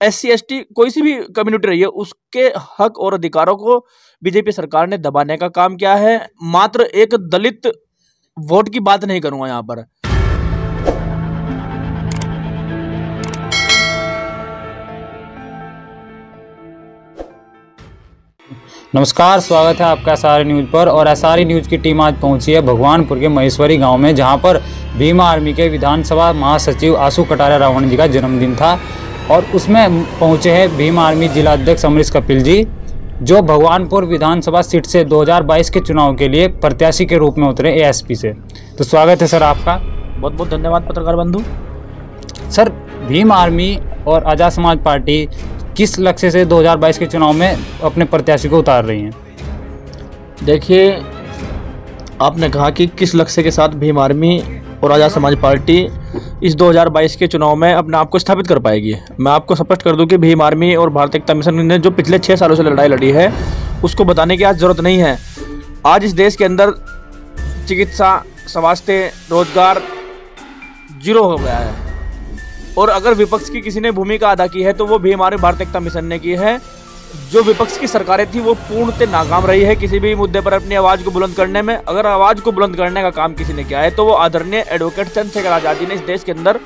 SC ST कोई सी भी community रही है, उसके हक और अधिकारों को बीजेपी सरकार ने दबाने का काम किया है। मात्र एक दलित वोट की बात नहीं करूंगा यहाँ पर। नमस्कार, स्वागत है आपका SRE न्यूज़ पर। और SRE न्यूज़ की टीम आज पहुंची है भगवानपुर के महेश्वरी गांव में, जहां पर भीम आर्मी के विधानसभा महासचिव आशु कटारिया रावण जी का जन्मदिन था। और उसमें पहुंचे हैं भीम आर्मी जिला अध्यक्ष अमरीश कपिल जी, जो भगवानपुर विधानसभा सीट से 2022 के चुनाव के लिए प्रत्याशी के रूप में उतरे ASP से। तो स्वागत है सर आपका। बहुत बहुत धन्यवाद पत्रकार बंधु। सर, भीम आर्मी और आज़ाद समाज पार्टी किस लक्ष्य से 2022 के चुनाव में अपने प्रत्याशी को उतार रही हैं? देखिए, आपने कहा कि किस लक्ष्य के साथ भीम आर्मी और आज़ाद समाज पार्टी इस 2022 के चुनाव में अपने आप को स्थापित कर पाएगी। मैं आपको स्पष्ट कर दूं कि भीम आर्मी और भारतीय एकता मिशन ने जो पिछले 6 सालों से लड़ाई लड़ी है, उसको बताने की आज ज़रूरत नहीं है। आज इस देश के अंदर चिकित्सा, स्वास्थ्य, रोजगार जीरो हो गया है। और अगर विपक्ष की किसी ने भूमिका अदा की है तो वो भीम आर्मी भारतीय एकता मिशन ने की है। जो विपक्ष की सरकारें थी वो पूर्णतः नाकाम रही है किसी भी मुद्दे पर अपनी आवाज़ को बुलंद करने में। अगर आवाज़ को बुलंद करने का काम किसी ने किया है तो वो आदरणीय एडवोकेट चंद्रशेखर आज़ाद जी ने इस देश के अंदर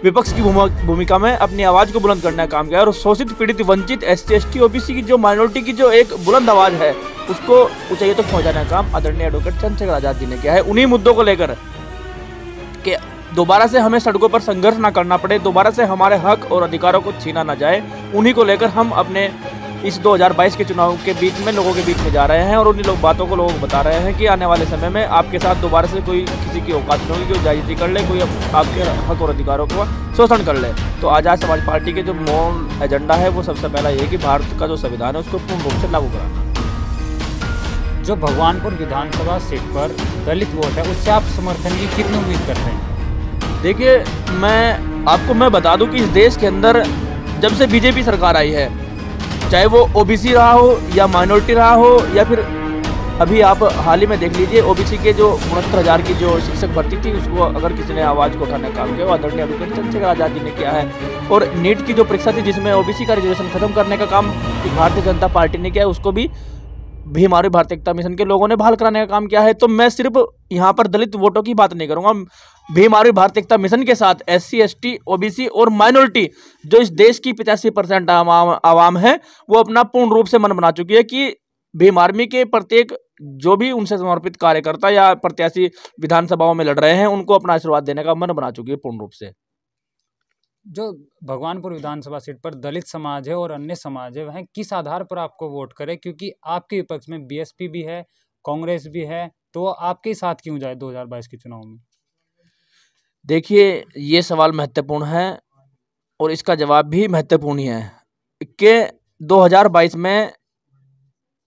विपक्ष की भूमिका में अपनी आवाज़ को बुलंद करने का काम किया है। और शोषित, पीड़ित, वंचित SC ST OBC की जो माइनॉरिटी की जो एक बुलंद आवाज़ है, उसको ऊंचाइयों तक पहुँचाने का काम आदरणीय एडवोकेट चंद्रशेखर आज़ाद जी ने किया है। उन्हीं मुद्दों को लेकर कि दोबारा से हमें सड़कों पर संघर्ष ना करना पड़े, दोबारा से हमारे हक और अधिकारों को छीना ना जाए, उन्हीं को लेकर हम अपने इस 2022 के चुनाव के बीच में लोगों के बीच में जा रहे हैं। और उन्हीं बातों को लोगों को बता रहे हैं कि आने वाले समय में आपके साथ दोबारा से कोई किसी की औकात नहीं होगी, कोई राजनीति कर ले, कोई आपके हक और अधिकारों का शोषण कर ले। तो आज़ाद समाज पार्टी के जो मूल एजेंडा है वो सबसे पहला ये कि भारत का जो संविधान है उसको पूर्ण रूप से लागू कराना। जो भगवानपुर विधानसभा सीट पर दलित वोट है, उससे आप समर्थन की कितनी उम्मीद करते हैं? देखिए, मैं बता दूं कि इस देश के अंदर जब से बीजेपी सरकार आई है, चाहे वो OBC रहा हो या माइनॉरिटी रहा हो, या फिर अभी आप हाल ही में देख लीजिए OBC के जो 69,000 की जो शिक्षक भर्ती थी, उसको अगर किसी ने आवाज़ को उठाने का काम किया वो आदरणीय एडवोकेट चंद्रशेखर आज़ाद जी ने किया है। और नीट की जो परीक्षा थी जिसमें OBC का रिजर्वेशन खत्म करने का काम भारतीय जनता पार्टी ने किया है, उसको भी भीम आर्मी भारतीय एकता मिशन के लोगों ने बहाल कराने का काम किया है। तो मैं सिर्फ यहाँ पर दलित वोटों की बात नहीं करूँगा। भीम आर्मी भारतीय एकता मिशन के साथ SC ST OBC और माइनॉरिटी, जो इस देश की 85% आवाम है, वो अपना पूर्ण रूप से मन बना चुकी है कि भीम आर्मी के प्रत्येक जो भी उनसे समर्पित कार्यकर्ता या प्रत्याशी विधानसभाओं में लड़ रहे हैं, उनको अपना आशीर्वाद देने का मन बना चुकी है पूर्ण रूप से। जो भगवानपुर विधानसभा सीट पर दलित समाज है और अन्य समाज है, वह किस आधार पर आपको वोट करे? क्योंकि आपके विपक्ष में BSP भी है, कांग्रेस भी है, तो आपके साथ क्यों जाए 2022 के चुनाव में? देखिए, ये सवाल महत्वपूर्ण है और इसका जवाब भी महत्वपूर्ण ही है कि 2022 में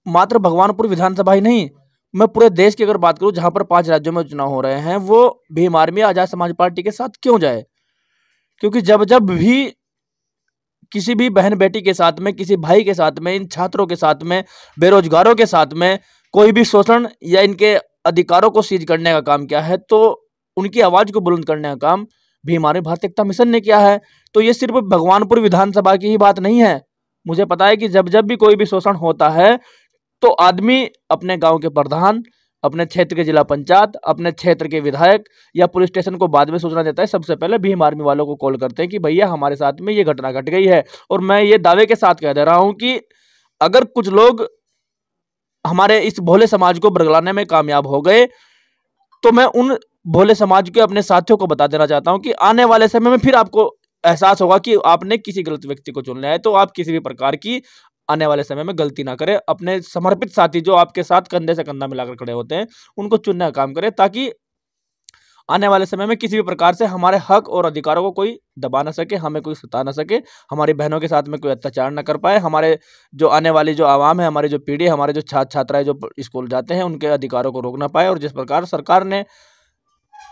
मात्र भगवानपुर विधानसभा ही नहीं, मैं पूरे देश की अगर बात करूं जहां पर 5 राज्यों में चुनाव हो रहे हैं, वो भीम आर्मी आज़ाद समाज पार्टी के साथ क्यों जाए? क्योंकि जब जब भी किसी भी बहन बेटी के साथ में, किसी भाई के साथ में, इन छात्रों के साथ में, बेरोजगारों के साथ में कोई भी शोषण या इनके अधिकारों को सीज करने का काम किया है, तो उनकी आवाज़ को बुलंद करने का काम भीम आर्मी भारतीय एकता मिशन ने किया है। तो ये सिर्फ भगवानपुर विधानसभा की ही बात नहीं है। मुझे पता है कि जब जब भी कोई भी शोषण होता है तो आदमी अपने गांव के प्रधान, अपने क्षेत्र के जिला पंचायत, अपने क्षेत्र के विधायक या पुलिस स्टेशन को बाद में सूचना देता है। सबसे पहले भीम आर्मी वालों को कॉल करते हैं कि भैया हमारे साथ में ये घटना घट गई है। और मैं ये दावे के साथ कह दे रहा हूं कि अगर कुछ लोग हमारे इस भोले समाज को बरगलाने में कामयाब हो गए, तो मैं उन भोले समाज के अपने साथियों को बता देना चाहता हूं कि आने वाले समय में फिर आपको एहसास होगा कि आपने किसी गलत व्यक्ति को चुन लिया है। तो आप किसी भी प्रकार की आने वाले समय में गलती ना करें। अपने समर्पित साथी जो आपके साथ कंधे से कंधा मिलाकर खड़े होते हैं, उनको चुनने का काम करें, ताकि आने वाले समय में किसी भी प्रकार से हमारे हक और अधिकारों को कोई दबा ना सके, हमें कोई सता ना सके, हमारी बहनों के साथ में कोई अत्याचार ना कर पाए, हमारे जो आने वाली जो आवाम है, हमारी जो पीढ़ी, हमारे जो छात्र छात्राएं जो स्कूल जाते हैं, उनके अधिकारों को रोक ना पाए। और जिस प्रकार सरकार ने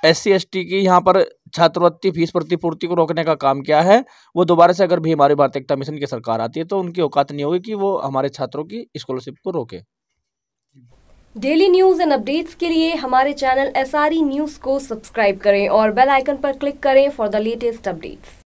SC ST की यहाँ पर छात्रवृत्ति फीस प्रतिपूर्ति को रोकने का काम किया है, वो दोबारा से अगर भी हमारी भारतीय एकता मिशन की सरकार आती है तो उनकी औकात नहीं होगी कि वो हमारे छात्रों की स्कॉलरशिप को रोके। डेली न्यूज एंड अपडेट्स के लिए हमारे चैनल SRE न्यूज को सब्सक्राइब करें और बेल आइकन पर क्लिक करें फॉर द लेटेस्ट अपडेट्स।